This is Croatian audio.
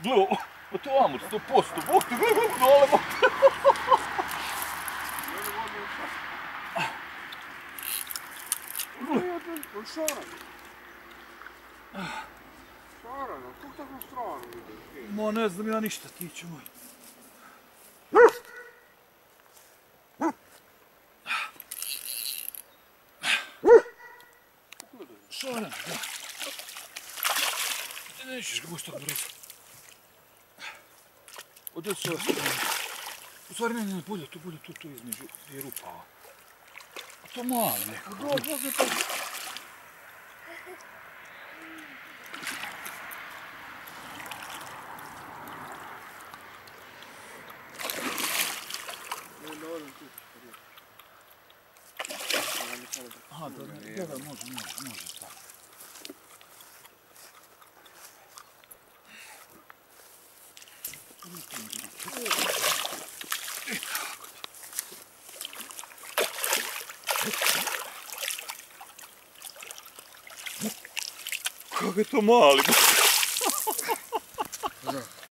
Gle, to vamo, 100%, bok ti, dole, bok ti. Šarano, kako tako strano vidiš? Ma ne znam ja ništa, ti ću moj. Šarano, da. Ti nećeš ga moći tako brzo. Odjel se ova strana. U stvari ne, bolje tu između dvije rupa. A to mali nekako. Aha, da, može tako. Kako je to mali?